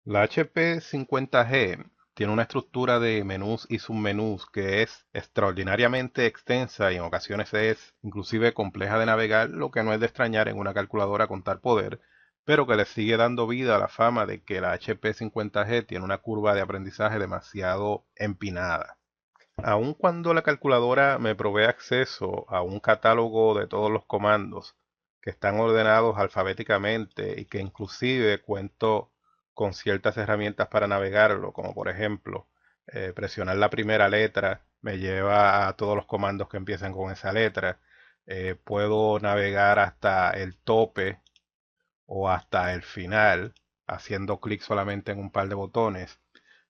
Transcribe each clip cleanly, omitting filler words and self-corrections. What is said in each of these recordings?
La HP 50G tiene una estructura de menús y submenús que es extraordinariamente extensa y en ocasiones es inclusive compleja de navegar, lo que no es de extrañar en una calculadora con tal poder, pero que le sigue dando vida a la fama de que la HP 50G tiene una curva de aprendizaje demasiado empinada. Aun cuando la calculadora me provee acceso a un catálogo de todos los comandos que están ordenados alfabéticamente y que inclusive cuento con ciertas herramientas para navegarlo, como por ejemplo presionar la primera letra me lleva a todos los comandos que empiezan con esa letra. Puedo navegar hasta el tope o hasta el final haciendo clic solamente en un par de botones.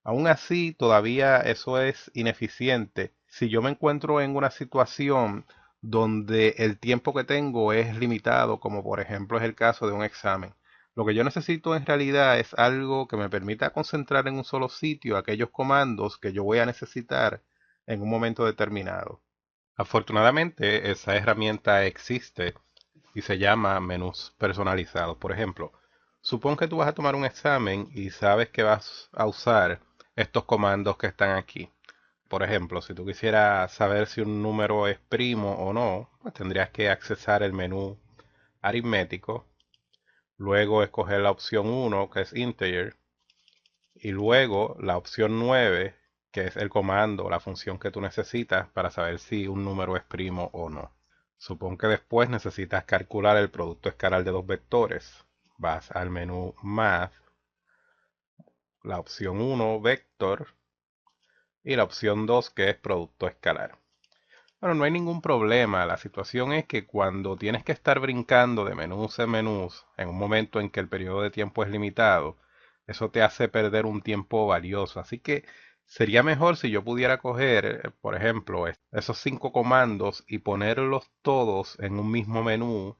Aún así, todavía eso es ineficiente. Si yo me encuentro en una situación donde el tiempo que tengo es limitado, como por ejemplo es el caso de un examen, lo que yo necesito en realidad es algo que me permita concentrar en un solo sitio aquellos comandos que yo voy a necesitar en un momento determinado. Afortunadamente, esa herramienta existe y se llama menús personalizados. Por ejemplo, supón que tú vas a tomar un examen y sabes que vas a usar estos comandos que están aquí. Por ejemplo, si tú quisieras saber si un número es primo o no, pues tendrías que accesar el menú aritmético, luego escoger la opción uno, que es integer, y luego la opción 9, que es el comando, la función que tú necesitas para saber si un número es primo o no. Supón que después necesitas calcular el producto escalar de dos vectores. Vas al menú Math, la opción uno Vector, y la opción 2 que es Producto escalar. Bueno, no hay ningún problema. La situación es que cuando tienes que estar brincando de menús en menús, en un momento en que el periodo de tiempo es limitado, eso te hace perder un tiempo valioso. Así que sería mejor si yo pudiera coger, por ejemplo, esos 5 comandos y ponerlos todos en un mismo menú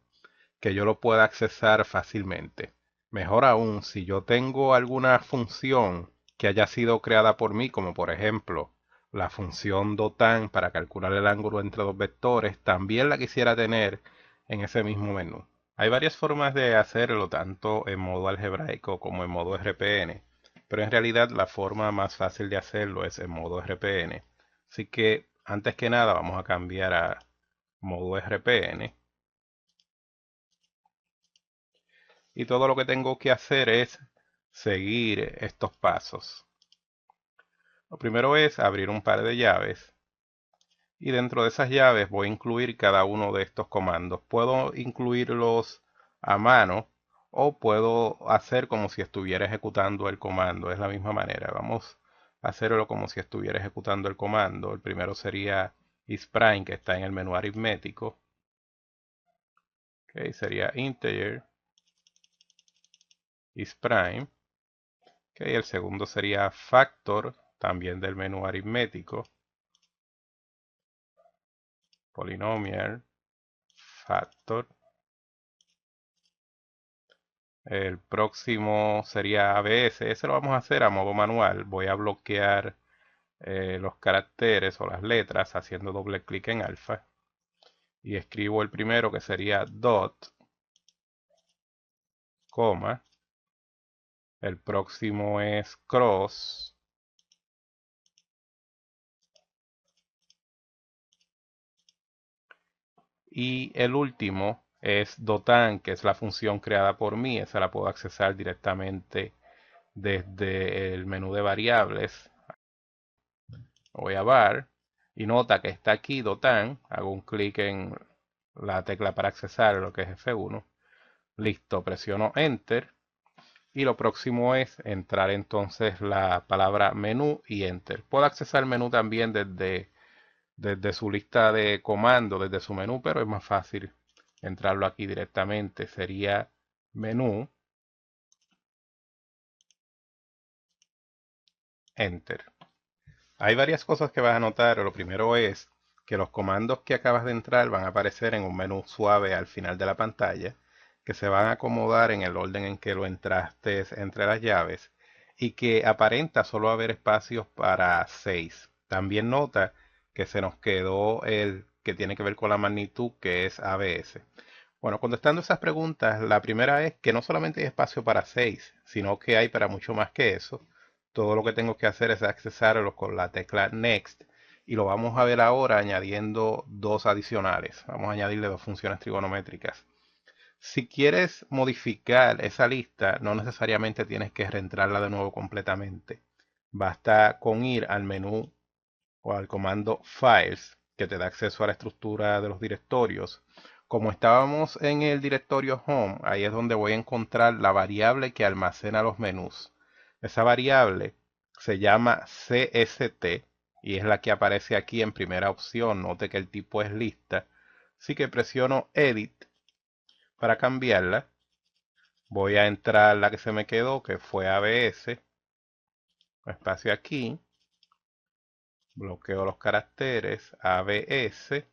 que yo lo pueda accesar fácilmente. Mejor aún, si yo tengo alguna función que haya sido creada por mí, como por ejemplo la función DOTAN para calcular el ángulo entre dos vectores, también la quisiera tener en ese mismo menú. Hay varias formas de hacerlo, tanto en modo algebraico como en modo RPN, pero en realidad la forma más fácil de hacerlo es en modo RPN. Así que antes que nada vamos a cambiar a modo RPN. Y todo lo que tengo que hacer es seguir estos pasos. Lo primero es abrir un par de llaves y dentro de esas llaves voy a incluir cada uno de estos comandos. Puedo incluirlos a mano o puedo hacer como si estuviera ejecutando el comando. Es la misma manera. Vamos a hacerlo como si estuviera ejecutando el comando. El primero sería isPrime, que está en el menú aritmético. Okay, sería integer isPrime. Okay, el segundo sería factor, también del menú aritmético. Polinomial, factor. El próximo sería ABS. Ese lo vamos a hacer a modo manual. Voy a bloquear los caracteres o las letras haciendo doble clic en alfa. Y escribo el primero que sería dot, coma. El próximo es cross. Y el último es dotan, que es la función creada por mí. Esa la puedo accesar directamente desde el menú de variables. Voy a var y nota que está aquí dotan. Hago un clic en la tecla para accesar lo que es F1. Listo, presiono enter. Y lo próximo es entrar entonces la palabra menú y enter. Puedo accesar el menú también desde su lista de comandos, desde su menú, pero es más fácil entrarlo aquí directamente. Sería menú, enter. Hay varias cosas que vas a notar. Lo primero es que los comandos que acabas de entrar van a aparecer en un menú suave al final de la pantalla, que se van a acomodar en el orden en que lo entraste entre las llaves y que aparenta solo haber espacios para 6. También nota que se nos quedó el que tiene que ver con la magnitud, que es ABS. Bueno, contestando esas preguntas, la primera es que no solamente hay espacio para 6, sino que hay para mucho más que eso. Todo lo que tengo que hacer es accesarlo con la tecla Next y lo vamos a ver ahora añadiendo dos adicionales. Vamos a añadirle dos funciones trigonométricas. Si quieres modificar esa lista, no necesariamente tienes que reentrarla de nuevo completamente. Basta con ir al menú o al comando Files, que te da acceso a la estructura de los directorios. Como estábamos en el directorio Home, ahí es donde voy a encontrar la variable que almacena los menús. Esa variable se llama CST y es la que aparece aquí en primera opción. Note que el tipo es lista. Así que presiono Edit para cambiarla. Voy a entrar la que se me quedó, que fue ABS. Espacio aquí. Bloqueo los caracteres. ABS.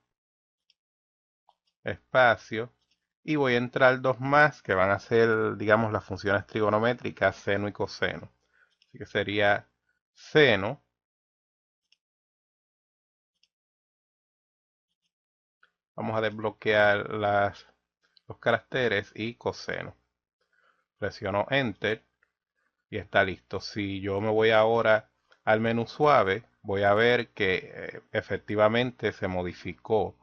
Espacio. Y voy a entrar dos más que van a ser, digamos, las funciones trigonométricas seno y coseno. Así que sería seno. Vamos a desbloquear los caracteres y coseno. Presiono Enter y está listo. Si yo me voy ahora al menú suave, voy a ver que efectivamente se modificó.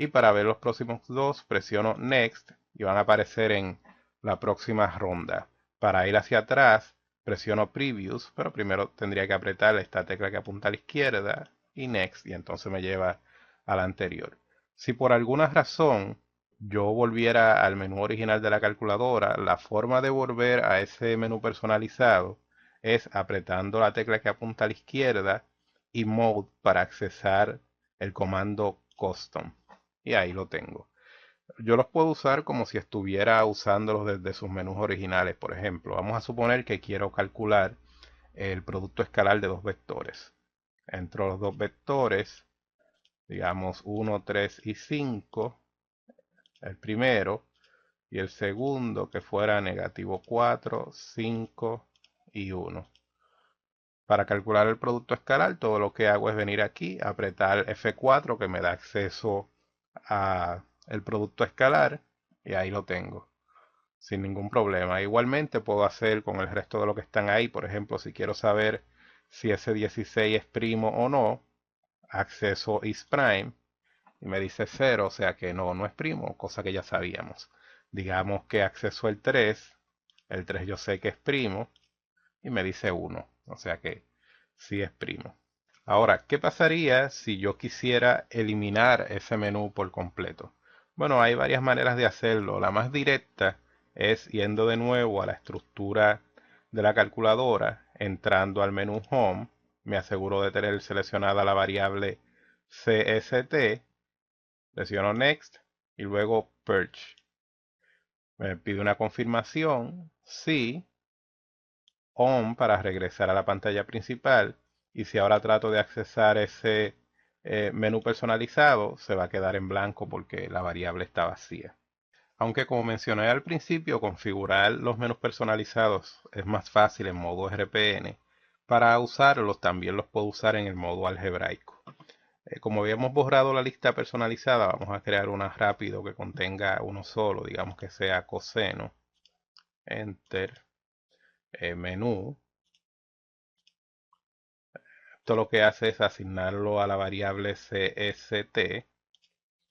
Y para ver los próximos dos, presiono Next y van a aparecer en la próxima ronda. Para ir hacia atrás, presiono Previous, pero primero tendría que apretar esta tecla que apunta a la izquierda y Next, y entonces me lleva a la anterior. Si por alguna razón yo volviera al menú original de la calculadora, la forma de volver a ese menú personalizado es apretando la tecla que apunta a la izquierda y Mode para accesar el comando Custom. Y ahí lo tengo. Yo los puedo usar como si estuviera usándolos desde sus menús originales. Por ejemplo, vamos a suponer que quiero calcular el producto escalar de dos vectores. Entro los dos vectores, digamos 1, 3 y 5, el primero, y el segundo que fuera negativo 4, 5 y 1. Para calcular el producto escalar, todo lo que hago es venir aquí, apretar F4 que me da acceso a el producto escalar y ahí lo tengo sin ningún problema. Igualmente puedo hacer con el resto de lo que están ahí. Por ejemplo, si quiero saber si ese 16 es primo o no, acceso isPrime y me dice 0, o sea que no es primo, cosa que ya sabíamos. Digamos que acceso el 3 yo sé que es primo y me dice 1, o sea que sí es primo. Ahora, ¿qué pasaría si yo quisiera eliminar ese menú por completo? Bueno, hay varias maneras de hacerlo. La más directa es yendo de nuevo a la estructura de la calculadora, entrando al menú Home, me aseguro de tener seleccionada la variable CST, presiono Next y luego Purge. Me pide una confirmación, sí, On para regresar a la pantalla principal. Y si ahora trato de accesar ese menú personalizado, se va a quedar en blanco porque la variable está vacía. Aunque como mencioné al principio, configurar los menús personalizados es más fácil en modo RPN. Para usarlos también los puedo usar en el modo algebraico. Como habíamos borrado la lista personalizada, vamos a crear una rápido que contenga uno solo, digamos que sea coseno. Enter, menú. Esto lo que hace es asignarlo a la variable CST.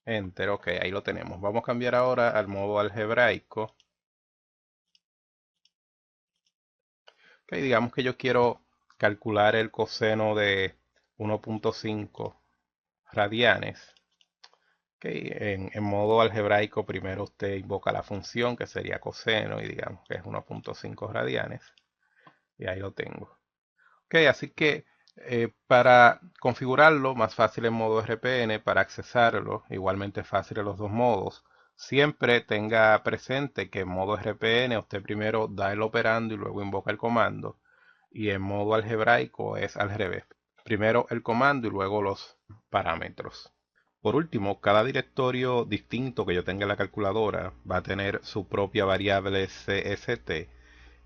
Enter, ok, ahí lo tenemos. Vamos a cambiar ahora al modo algebraico. Ok, digamos que yo quiero calcular el coseno de 1.5 radianes. Okay, en modo algebraico primero usted invoca la función que sería coseno y digamos que es 1.5 radianes. Y ahí lo tengo. Ok, así que para configurarlo, más fácil en modo RPN, para accesarlo, igualmente fácil en los dos modos. Siempre tenga presente que en modo RPN usted primero da el operando y luego invoca el comando. Y en modo algebraico es al revés. Primero el comando y luego los parámetros. Por último, cada directorio distinto que yo tenga en la calculadora va a tener su propia variable CST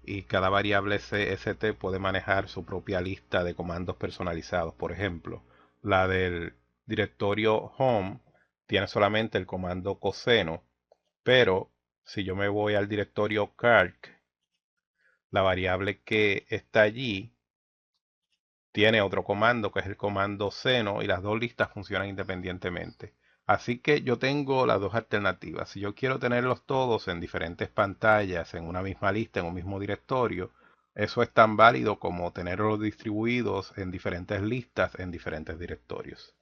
y cada variable CST puede manejar su propia lista de comandos personalizados. Por ejemplo, la del directorio Home tiene solamente el comando coseno Pero si yo me voy al directorio calc, la variable que está allí tiene otro comando que es el comando seno y las dos listas funcionan independientemente. Así que yo tengo las dos alternativas. Si yo quiero tenerlos todos en diferentes pantallas, en una misma lista, en un mismo directorio, eso es tan válido como tenerlos distribuidos en diferentes listas, en diferentes directorios.